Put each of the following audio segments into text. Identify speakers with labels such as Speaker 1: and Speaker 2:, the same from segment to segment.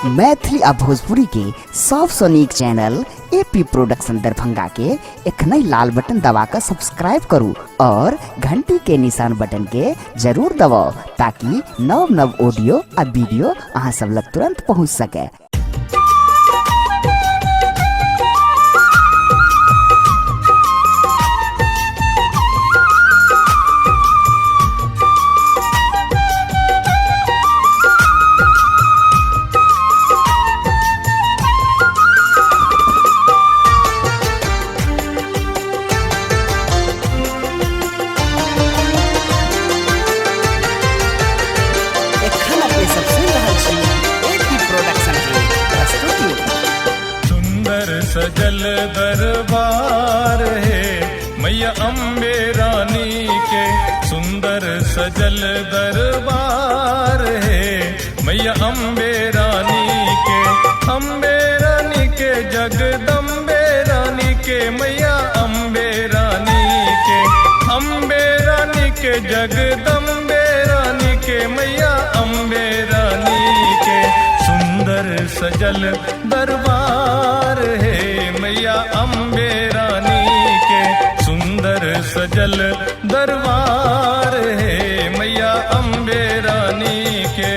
Speaker 1: मैथिली आ भोजपुरी के सबसे नीक चैनल एपी प्रोडक्शन दरभंगा के एखनई लाल बटन दबाकर सब्सक्राइब करू और घंटी के निशान बटन के जरूर दबाओ ताकि नव नव ऑडियो आ वीडियो अहाँ सब लग तुरंत पहुंच सके।
Speaker 2: सजल दरबार है मैया अम्बे रानी के, सुंदर सजल दरबार है मैया अम्बे रानी के। अम्बे रानी के जगदम्बे रानी के मैया अम्बे रानी के, अम्बे रानी के जगदम्बे रानी के मैया अम्बे रानी के। सुंदर सजल दरबार है मैया अम्बे रानी के, सुंदर सजल दरबार है मैया अम्बे रानी के।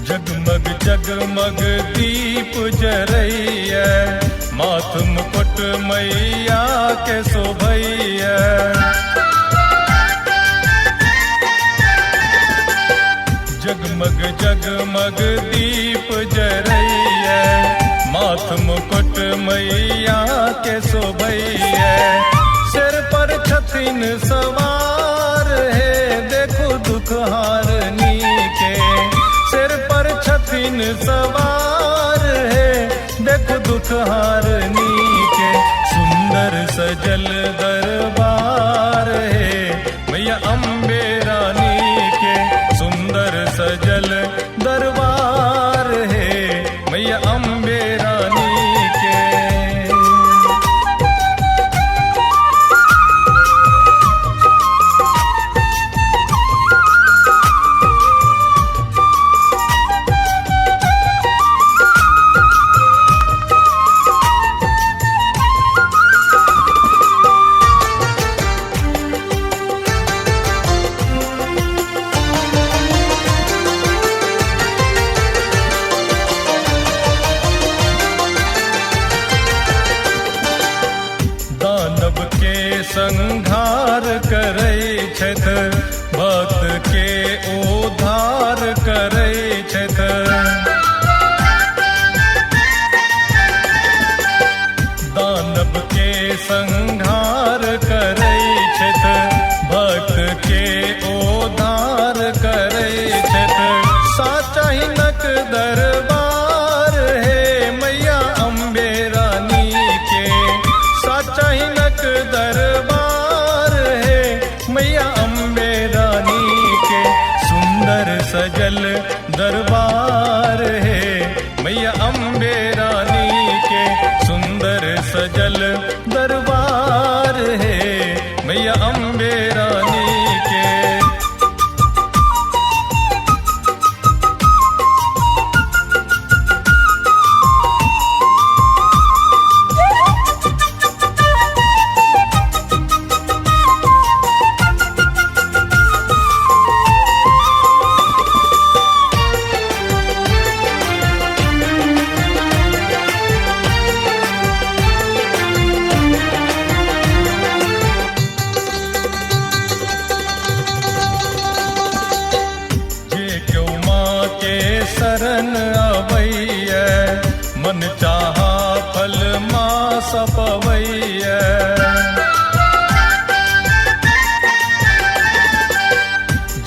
Speaker 2: जगमग जगमग दीप जरैया, माथ मुकुट मैया के शोभैया। जगमग जगमग दीप जरैया, माथ मुकुट मैया के शोभैया। सिर पर छतिन सवार है देखो दुख हारनी के, सिर पर छतिन सवार है देखो दुख हारनी के। सुंदर सजल दरबार है मैया अम्बे रानी के, सुंदर सजल दरबार है मैया अम्बे रानी के। दानव के संहार करै छथ, भक्त के उद्धार करै छथ। दानव के संहार करै छथ, भक्त के उद्धार करै छथ। साचा हिनक दरबार है मैया अम्बे रानी के, साचा हिनक दरबार है मैया अम्बे रानी के। सुंदर सजल दरबार है मैया अम्बे रानी के, सुंदर सजल दरबार है मैया अम्बे रानी के। शरण अवैया, मन चाहा फल मास पवैया।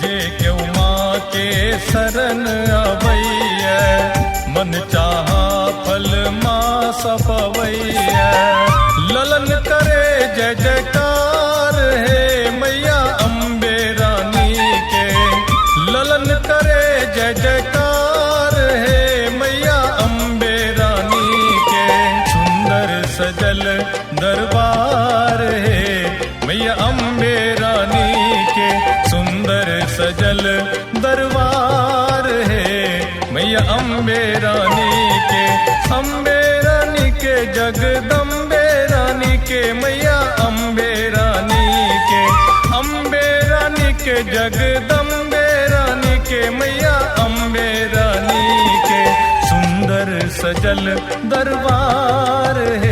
Speaker 2: जे क्यों माँ के शरण शरण अवैया मन चाहा फल मास पवैया ललन करे जय जयकार है मैया अम्बे रानी के ललन करे जय जयकार है मैया अम्बे रानी के सुंदर सजल दरबार है मैया अम्बे रानी के सुंदर सजल दरबार है मैया अम्बे रानी के अम्बे रानी के जगदम्बे रानी के मैया अम्बे रानी के अम्बे रानी के जगदम्बे रानी के मैया अम्बे रानी के सुंदर सजल दरबार है